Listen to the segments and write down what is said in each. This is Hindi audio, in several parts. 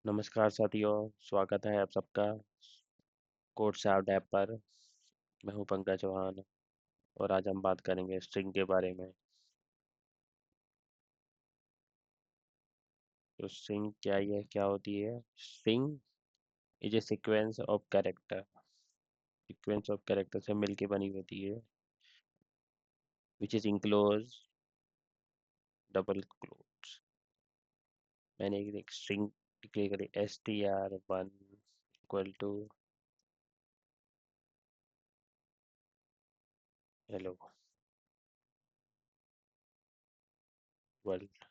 नमस्कार साथियों, स्वागत है आप सबका कोड साउंड ऐप पर। मैं हूं पंकज चौहान और आज हम बात करेंगे स्ट्रिंग के बारे में। तो स्ट्रिंग क्या होती है? String is a sequence of character से मिलके बनी होती है, which is enclose double close. मैंने एक स्ट्रिंग डिक्लेयर करी str1 equal to hello world.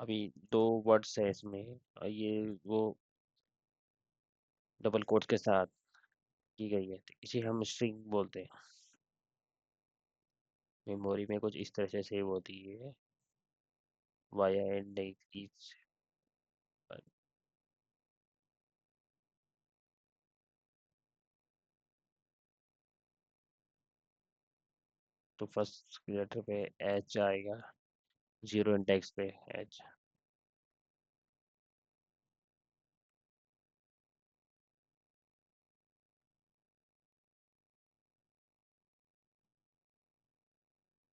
अभी दो वर्ड्स है इसमें और ये वो डबल कोट्स के साथ की गई है, तो इसे हम स्ट्रिंग बोलते हैं। मेमोरी में कुछ इस तरह से सेव होती है वाया इंडेक्स ईच। तो फर्स्ट लेटर पे एच आएगा, जीरो इंडेक्स पे H.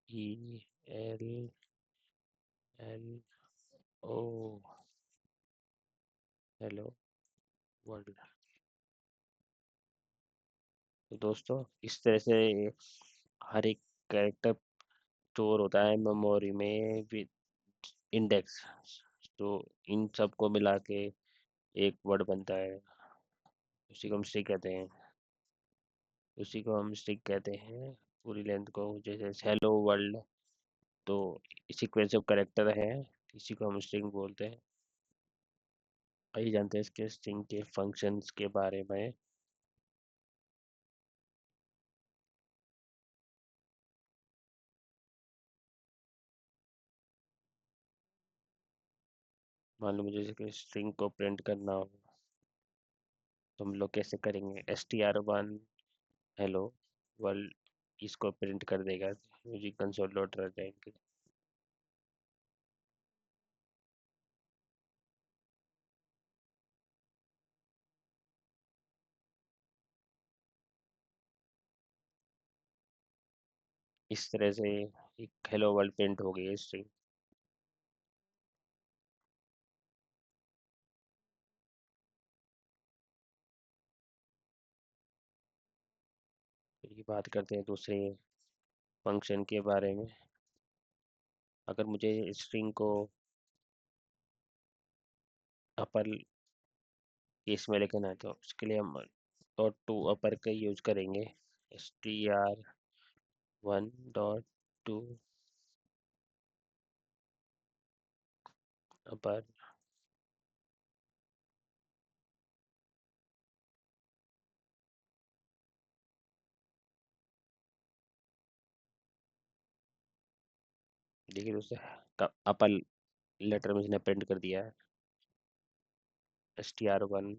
E L L O hello world. तो दोस्तों, इस तरह से हर एक कैरेक्टर स्टोर होता है मेमोरी में विद इंडेक्स। तो इन सबको मिला के एक वर्ड बनता है, उसी को हम स्ट्रिंग कहते हैं। पूरी लेंथ को, जैसे हेलो वर्ल्ड। तो सीक्वेंस ऑफ कैरेक्टर है, इसी को हम स्ट्रिंग बोलते हैं। आइए जानते हैं इसके स्ट्रिंग के फंक्शंस के बारे में। मान लो मुझे इसके स्ट्रिंग को प्रिंट करना हो, तो हम लोग कैसे करेंगे? str1 हेलो वर्ल्ड, इसको प्रिंट कर देगा म्यूजिक कंसोल डॉट रन। इस तरह से एक हेलो वर्ल्ड प्रिंट हो गई स्ट्रिंग। फिर ये बात करते हैं दूसरे फंक्शन के बारे में। अगर मुझे स्ट्रिंग को अपर केस में लिखना है, तो उसके लिए हम डॉट टू अपर का यूज करेंगे। str1 डॉट टू अपर। देखिए दोस्तों, अपर लेटर में इसने प्रिंट कर दिया है str1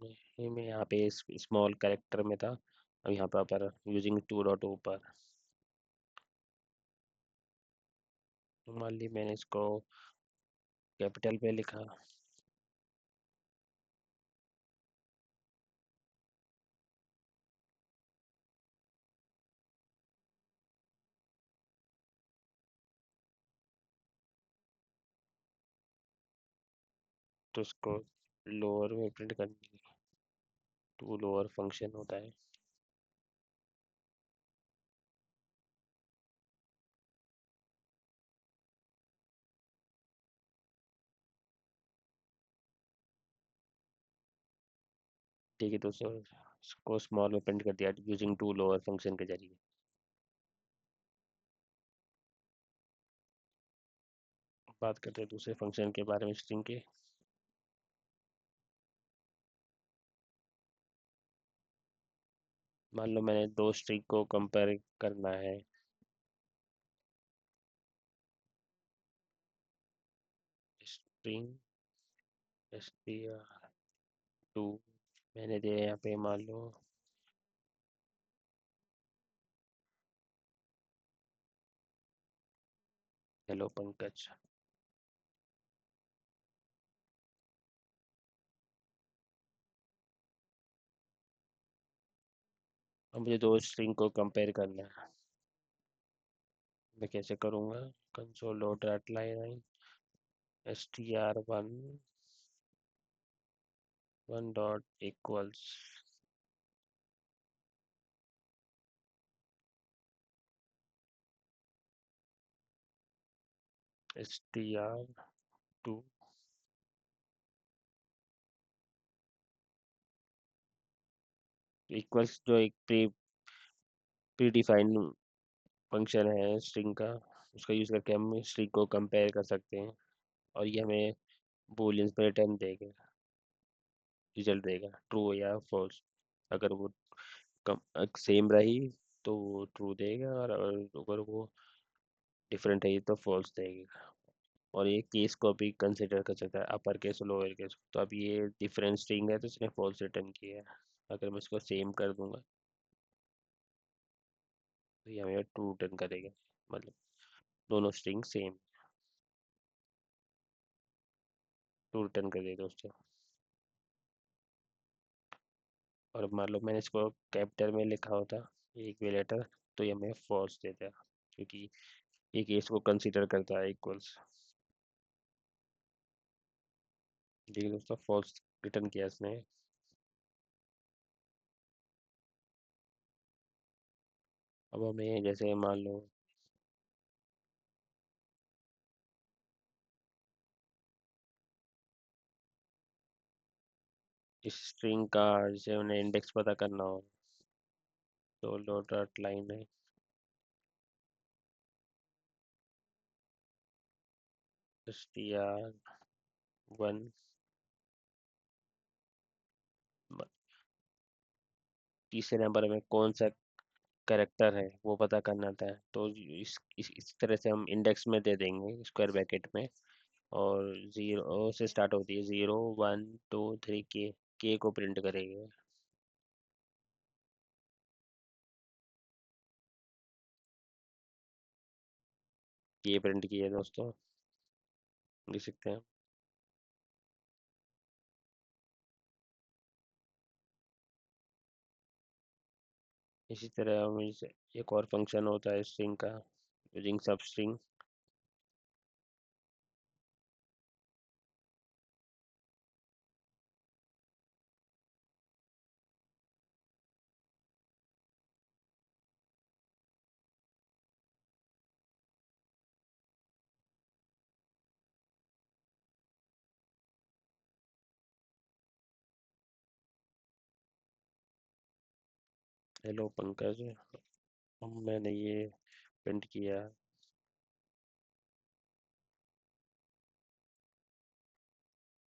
में यहाँ पे स्मॉल कैरेक्टर में था, अब यहाँ पर अपर यूजिंग टू डॉट ऊपर। तो मान ली मैंने इसको कैपिटल पे लिखा, तो उसको लोअर में प्रिंट करनी है। टू लोअर फंक्शन होता है। ठीक है दोस्तों, इसको स्मॉल में प्रिंट कर दिया यूजिंग टू लोअर फंक्शन के जरिए। बात करते हैं दूसरे फंक्शन के बारे में स्ट्रिंग के। मान लो मैंने दो स्ट्रिंग को कंपेयर करना है। स्ट्रिंग str2 मैंने दिया यहाँ पे, मान लो हेलो पंकज। अब मुझे दो स्ट्रिंग को कंपेयर करना है। मैं कैसे करूँगा? Console dot line str1 1 dot equals str2 equals, जो एक प्री डिफाइंड फंक्शन है स्ट्रिंग का, उसका यूज़ करके हम स्ट्रिंग को कंपेयर कर सकते हैं, और ये हमें बूलियंस में रिटर्न देगा, रिजल्ट देगा ट्रू या फॉल्स। अगर वो कम सेम रही तो वो ट्रू देगा, और अगर वो डिफरेंट है तो फॉल्स देगा। और ये केस को भी कंसिडर कर सकता है, अपर केस और लोअर केस। तो अब ये डिफरेंट स्ट्रिंग है तो इसने फॉल्स रिटर्न किया है। अगर मैं इसको सेम कर दूंगा तो ये हमें ट्रू रिटर्न करेगा, मतलब दोनों स्ट्रिंग सेम ट्रू रिटर्न कर देगा दोस्तों। और अब मान लो मैंने इसको कैपिटल में लिखा होता एक भी लेटर, तो ये हमें फॉल्स देता, क्योंकि ये केस को कंसिडर करता है इक्वल्स। देखिए दोस्तों, फॉल्स रिटर्न किया इसने। अब हमें जैसे मान लो इस स्ट्रिंग का जैसे उन्हें इंडेक्स पता करना हो, तो डॉट लाइन है str1 तीसरे नंबर में कौन सा करेक्टर है वो पता करना था। तो इस तरह से हम इंडेक्स में दे देंगे स्क्वायर ब्रैकेट में। और जीरो से स्टार्ट होती है, 0 1 2 3 के को प्रिंट करेंगे। ये प्रिंट किया है दोस्तों, देख सकते हैं। इसी तरह हम एक और फंक्शन होता है स्ट्रिंग का, यूजिंग सब स्ट्रिंग। हेलो पंकज, अब मैंने ये प्रिंट किया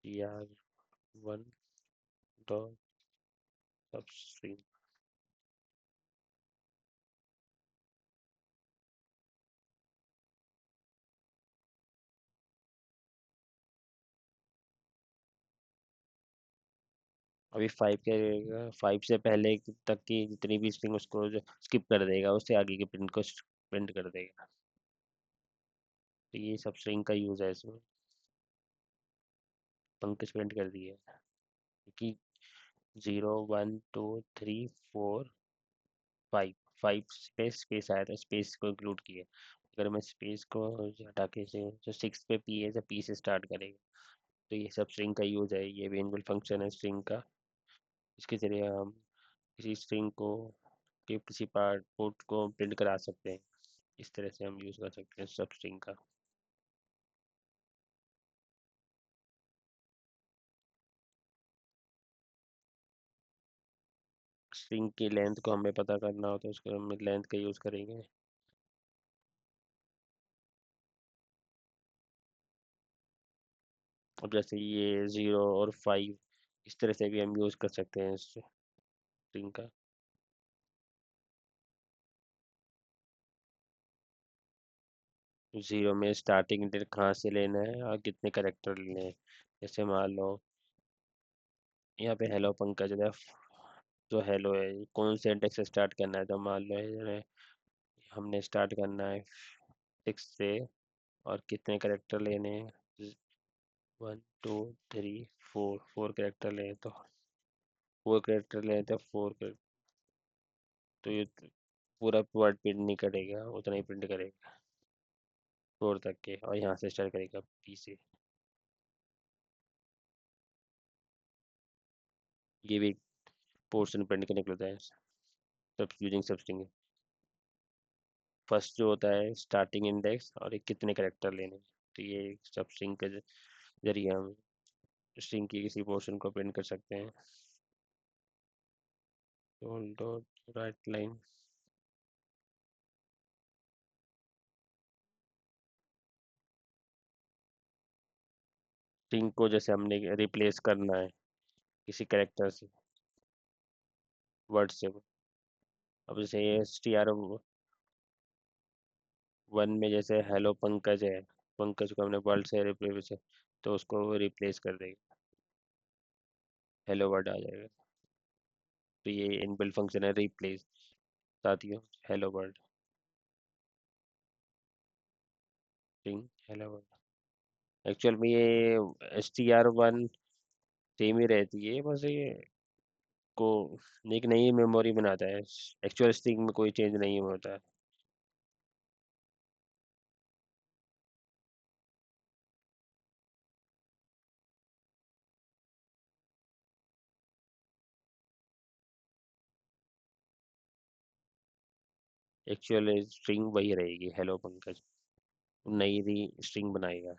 str1 डॉट सब स्ट्रिंग। अभी 5 करेगा, 5 से पहले तक की जितनी भी स्ट्रिंग उसको स्किप कर देगा, उससे आगे के प्रिंट को प्रिंट कर देगा। तो ये सब स्ट्रिंग का यूज़ है इसमें। पंक्ति प्रिंट कर दी है कि 0 1 2 3 4 5, 5 स्पेस स्पेस आया था, स्पेस को इंक्लूड किया। अगर मैं स्पेस को हटा के से जो 6 पे पी है, जब पी से स्टार्ट करेगा, तो ये सब स्ट्रिंग का यूज़ है। ये भी इनबिल्ट फंक्शन है स्ट्रिंग का। इसके जरिए हम किसी स्ट्रिंग को के किसी पार्ट पोर्ट को प्रिंट करा सकते हैं। इस तरह से हम यूज़ कर सकते हैं सब स्ट्रिंग का। स्ट्रिंग की लेंथ को हमें पता करना हो तो उसको हम लेंथ का यूज़ करेंगे। अब जैसे ये 0 और 5, इस तरह से भी हम यूज़ कर सकते हैं स्ट्रिंग का। 0 में स्टार्टिंग इंडेक्स कहाँ से लेना है और कितने करेक्टर लेने हैं। जैसे मान लो यहाँ पे हेलो पंकज है, जो हेलो है ये कौन से इंडेक्स से स्टार्ट करना है। तो मान लो हमने स्टार्ट करना है 6 से, और कितने करेक्टर लेने हैं, 1 2 3 4, 4 करेक्टर लें तो 4 करेक्टर लें तो 4 कर तो ये पूरा वर्ड प्रिंट नहीं करेगा, उतना ही प्रिंट करेगा 4 तक के, और यहाँ से स्टार्ट करेगा पी से। ये भी एक पोर्शन प्रिंट करने के लिए होता है, सब यूजिंग सबस्ट्रिंग। फर्स्ट जो होता है स्टार्टिंग इंडेक्स और ये कितने करेक्टर लेने हैं। तो ये सबस्ट्रिंग के जरिए हम स्ट्रिंग की किसी पोर्शन को प्रिंट कर सकते हैं। तो डॉट राइट लाइन स्ट्रिंग को जैसे हमने रिप्लेस करना है किसी करेक्टर से, वर्ड से। अब जैसे एस टी आर वन में जैसे हेलो पंकज है, पंकज को हमने वर्ड से रिप्लेस, तो उसको रिप्लेस कर देगा, हेलो वर्ड आ जाएगा। तो ये इनबिल्ट फंक्शन है रिप्लेस, साथियों, hello word, string hello word. Actual में ये S T R one same ही रहती है, बस ये को एक नई मेमोरी बनाता है, एक्चुअल स्ट्रिंग में कोई चेंज नहीं होता है। एक्चुअल स्ट्रिंग वही रहेगी, हेलो पंकज, नई री स्ट्रिंग बनाएगा,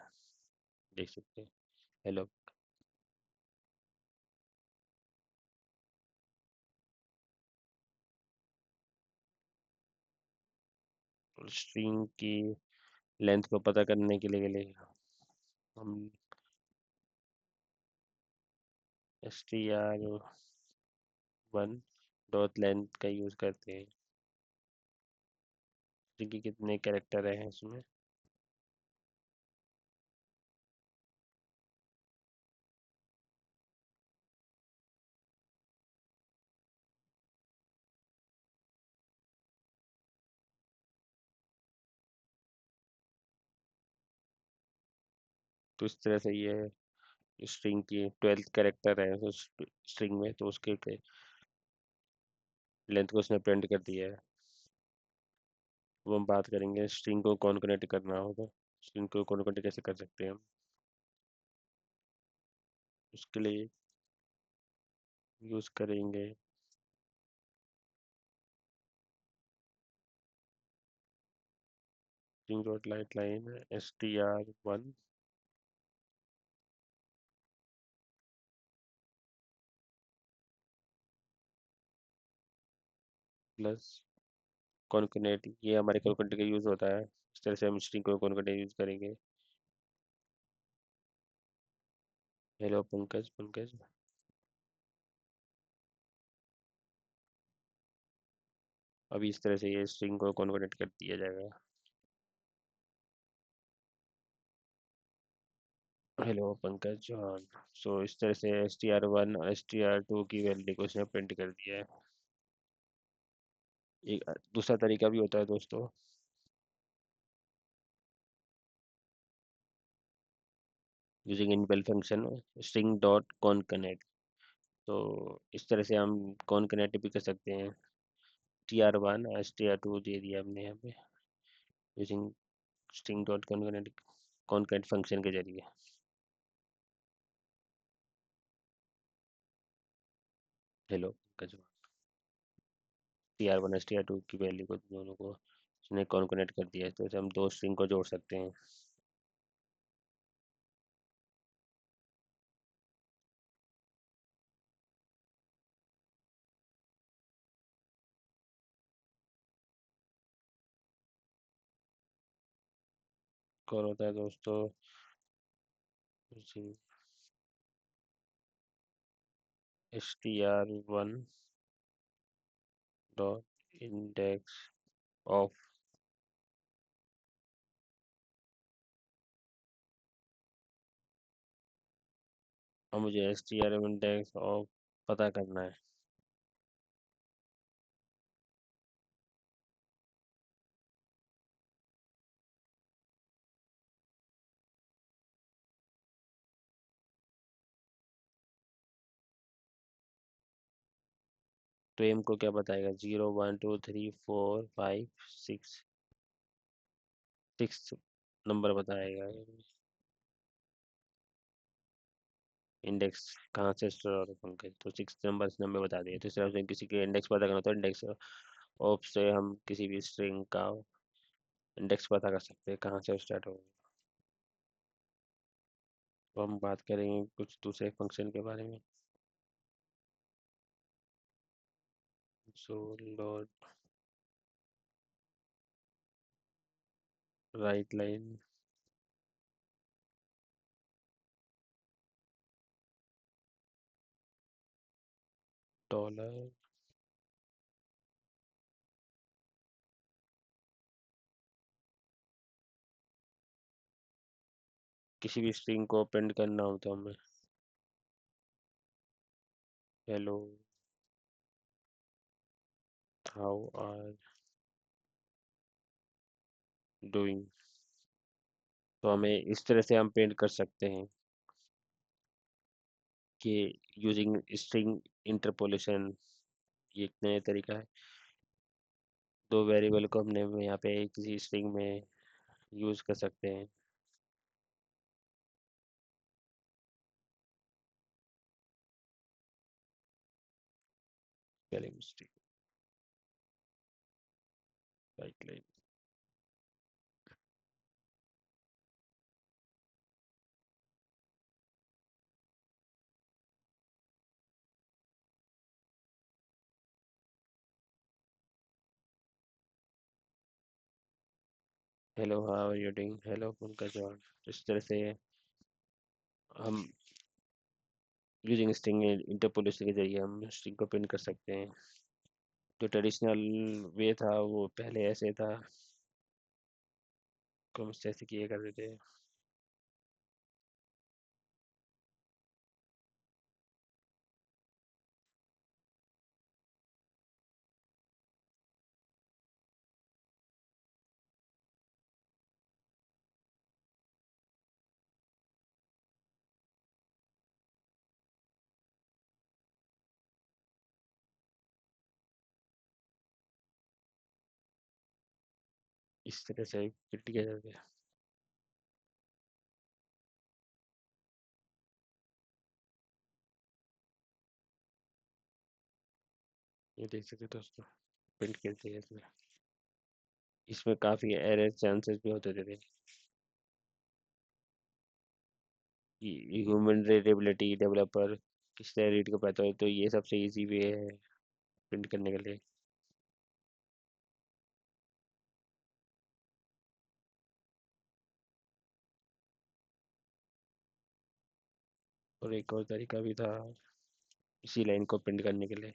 देख सकते हैं, हेलो। स्ट्रिंग की लेंथ को पता करने के लिए हम S T R one dot length का यूज करते हैं। स्ट्रिंग के कितने कैरेक्टर हैं इसमें। तो इस तरह से ये स्ट्रिंग की 12th कैरेक्टर है उस स्ट्रिंग में, तो उसके लेंथ को उसने प्रिंट कर दिया है। वो हम बात करेंगे स्ट्रिंग को कॉन्कैटेनेट करना होगा, स्ट्रिंग को कॉन्कैटेनेट कैसे कर सकते हैं हम। उसके लिए यूज करेंगे string dot light line S T R one plus concatenate, ये हमारे कॉन्कैटेनेट का यूज होता है, इस तरह से हम स्ट्रिंग को कॉन्कैटेनेट यूज करेंगे। हेलो पंकज पंकज, अभी इस तरह से ये स्ट्रिंग को कॉन्कैटेनेट कर दिया जाएगा। Hello Pankaj John. सो इस तरह से एस टी आर वन और एस टी आर टू की वैल्यू को इसने प्रिंट कर दिया है। एक दूसरा तरीका भी होता है दोस्तों, using inbuilt function string dot concatenate. तो इस तरह से हम कॉन्कैटेनेट भी कर सकते हैं, T R one S T R two दे दिया हमने यहाँ पे, using string dot concatenate, concatenate function के जरिए। Hello Pankaj, T R one S T R two की वैल्यू को दोनों को इसने कॉन्कैटेनेट कर दिया है, तो इसे हम दो स्ट्रिंग को जोड़ सकते हैं। कौन होता है दोस्तों, S T R one dot index of, और मुझे S T are index of पता करना है। तो एम को क्या बताएगा? 0 1 2 3 4 5 6, 6 नंबर बताएगा। इंडेक्स कहाँ से स्टोर हो रहा है पंकज? तो 6 नंबर इसने हमें बता दिए। तो इस तरह से किसी के इंडेक्स पता करना तो इंडेक्स ऑफ से हम किसी भी स्ट्रिंग का इंडेक्स पता कर सकते हैं कहाँ से स्टार्ट होगा। तो हम बात करेंगे कुछ दूसरे फंक्शन के बारे में। सो लॉर्ड राइट लाइन डॉलर किसी भी स्ट्रिंग को प्रिंट करना हो तो हमें हेलो हाउ आर डूइंग। तो हमें इस तरह से हम प्रिंट कर सकते हैं कि यूजिंग स्ट्रिंग इंटरपोलेशन, ये एक नया तरीका है। दो वेरिएबल को हमने यहाँ पे किसी स्ट्रिंग में यूज कर सकते हैं। Spelling mistake write line. Hello how are you doing, hello Pankaj. और इस तरह से हम यूजिंग स्ट्रिंग इंटरपोलेशन के जरिए हम स्ट्रिंग को प्रिंट कर सकते हैं। जो ट्रेडिशनल वे था वो पहले ऐसे था, को हम ऐसे किए करते थे। इस तरह से प्रिंट किया जाता है। ये देख सकते हो दोस्तों, प्रिंट करते हैं इसमें। इसमें काफ़ी एरर चांसेस भी होते थे। ह्यूमन रीडेबिलिटी डेवलपर किस तरह रीड कर पाता है, तो ये सबसे इजी वे है प्रिंट करने के लिए। और एक और तरीका भी था इसी लाइन को प्रिंट करने के लिए।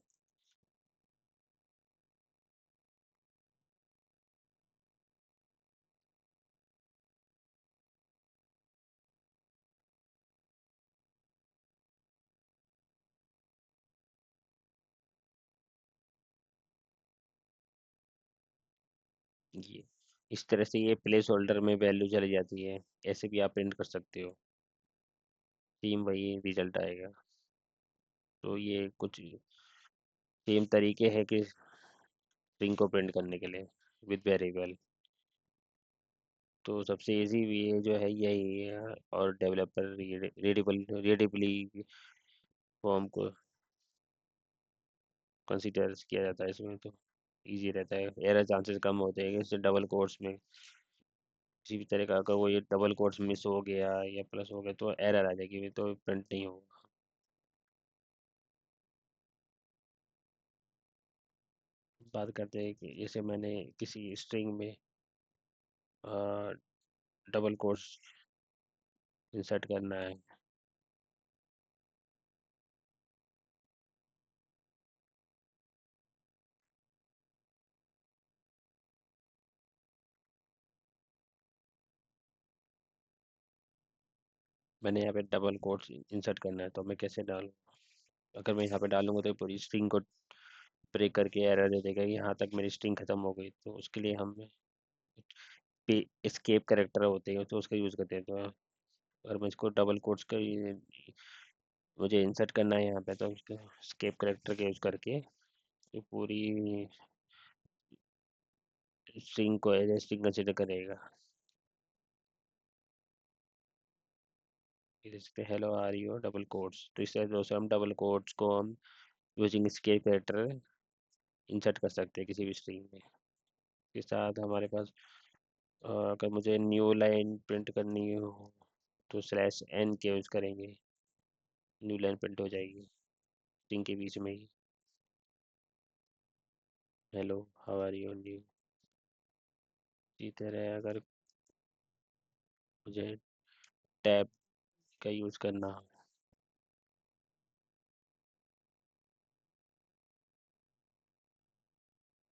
ये इस तरह से ये प्लेस होल्डर में वैल्यू चली जाती है। ऐसे भी आप प्रिंट कर सकते हो, सेम वही रिजल्ट आएगा। तो ये कुछ सेम तरीके हैं कि स्ट्रिंग को प्रिंट करने के लिए विद वेरिएबल। तो सबसे इजी वे जो है यही है। और डेवलपर रीडेबली फॉर्म को कंसीडर किया जाता है इसमें। तो इजी रहता है, एरर चांसेस कम होते हैं। जैसे डबल कोट्स में किसी भी तरह का अगर वो ये डबल कोट्स मिस हो गया या प्लस हो गया तो एरर आ जाएगी, तो प्रिंट नहीं होगा। बात करते हैं कि जैसे मैंने किसी स्ट्रिंग में डबल कोट्स इंसर्ट करना है। मैंने यहाँ पे डबल कोट्स इंसर्ट करना है, तो मैं कैसे डालूँ? अगर मैं यहाँ पे डालूंगा तो पूरी स्ट्रिंग को ब्रेक करके एरर दे देगा कि यहाँ तक मेरी स्ट्रिंग खत्म हो गई। तो उसके लिए हम पे एस्केप करेक्टर होते हैं तो उसका यूज़ करते हैं। तो अगर मैं इसको डबल कोट्स का मुझे इंसर्ट करना है यहाँ पे, तो एस्केप करेक्टर का यूज़ करके ये पूरी स्ट्रिंग को एज ए स्ट्रिंग कंसिडर करेगा। इस पे hello are you double quotes, तो इस तरह से हम डबल कोट्स को हम यूजिंग स्केप कैरेक्टर इंसर्ट कर सकते हैं किसी भी स्ट्रिंग में। के साथ हमारे पास अगर मुझे न्यू लाइन प्रिंट करनी हो तो स्लैश एन के यूज़ करेंगे, न्यू लाइन प्रिंट हो जाएगी स्ट्रिंग के बीच में ही। Hello how are you new. इसी तरह अगर मुझे टैब का यूज़ करना हो,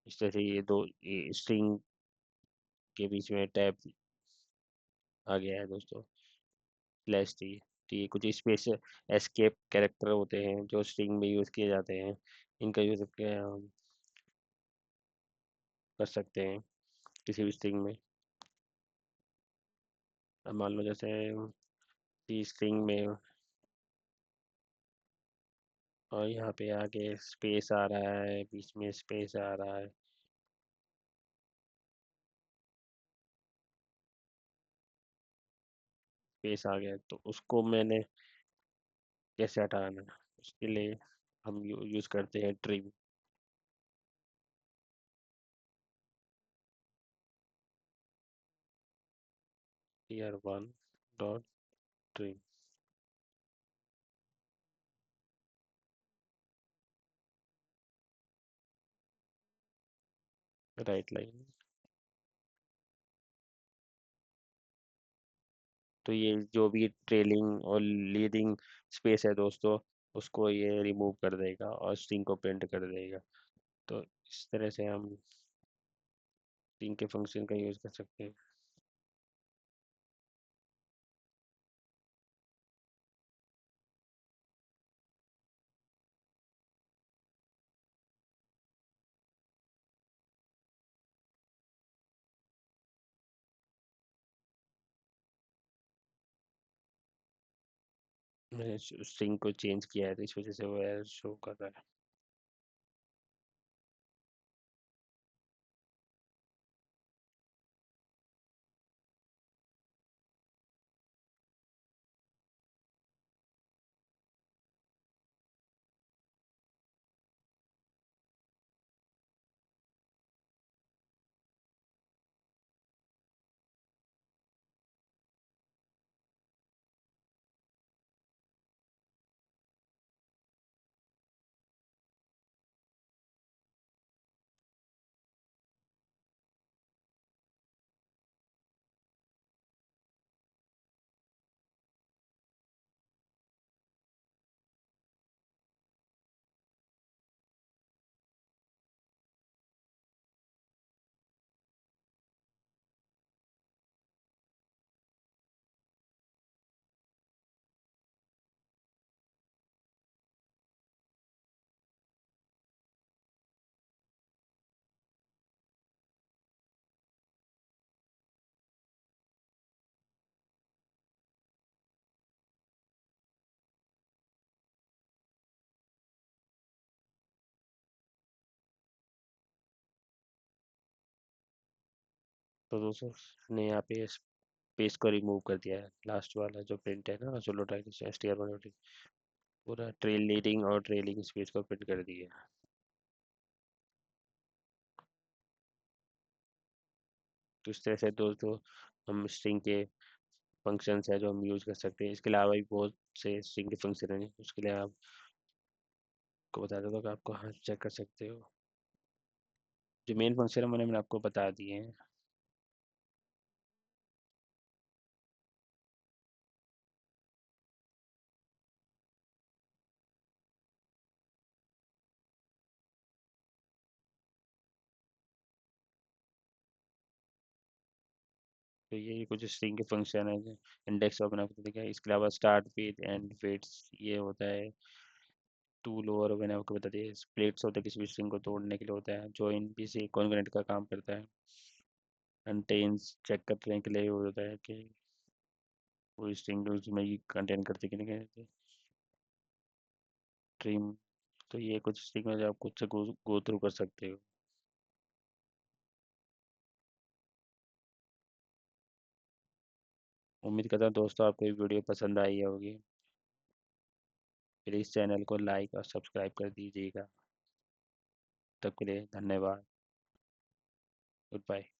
इस तरह से ये दो ये स्ट्रिंग के बीच में टैब आ गया है दोस्तों, स्लैश टी। तो ये कुछ स्पेस एस्केप कैरेक्टर होते हैं जो स्ट्रिंग में यूज़ किए जाते हैं, इनका यूज़ हम कर सकते हैं किसी भी स्ट्रिंग में। अब मान लो जैसे सी स्ट्रिंग में और यहाँ पे आगे स्पेस आ रहा है, बीच में स्पेस आ रहा है, स्पेस आ गया, तो उसको मैंने कैसे हटाना है, उसके लिए हम यूज़ करते हैं trim. Tier one dot trim, write line. तो ये जो भी ट्रेलिंग और लीडिंग स्पेस है दोस्तों, उसको ये रिमूव कर देगा और स्ट्रिंग को प्रिंट कर देगा। तो इस तरह से हम स्ट्रिंग के फंक्शन का यूज़ कर सकते हैं। मैंने स्ट्रिंग को चेंज किया है तो इस वजह से वो एरर शो कर रहा है। तो दोस्तों ने यहाँ पे स्पेस को रिमूव कर दिया है, लास्ट वाला जो प्रिंट है ना solo trek S T are पूरा ट्रेल लीडिंग और ट्रेलिंग स्पेस को प्रिंट कर दिया। तो इस तरह से दोस्तों हम स्ट्रिंग के फंक्शंस है जो हम यूज़ कर सकते हैं। इसके अलावा भी बहुत से स्ट्रिंग के फंक्शन हैं, उसके लिए आपको बता देता हूँ कि आपको हाँ चेक कर सकते हो। जो मेन फंक्शन है मैंने आपको बता दिए हैं। तो ये कुछ स्ट्रिंग के फंक्शन है, इंडेक्स और मैंने आपको देखा है। इसके अलावा स्टार्ट विद एंड वेट्स ये होता है, टूल और मैंने आपको बता दिया। स्प्लिट्स होता है किसी भी स्ट्रिंग को तोड़ने के लिए होता है, जॉइन भी से कॉन्करेंट का काम करता है। कंटेन्स चेक करने के लिए वो होता है कि वो स्ट्रिंग उसमें ही कंटेन करते कि नहीं करते। ट्रिम तो ये कुछ सीक्वेंस आप खुद से गो थ्रू कर सकते हो। उम्मीद करता हूँ दोस्तों आपको ये वीडियो पसंद आई होगी। प्लीज़ चैनल को लाइक और सब्सक्राइब कर दीजिएगा। तब के लिए धन्यवाद। Good bye.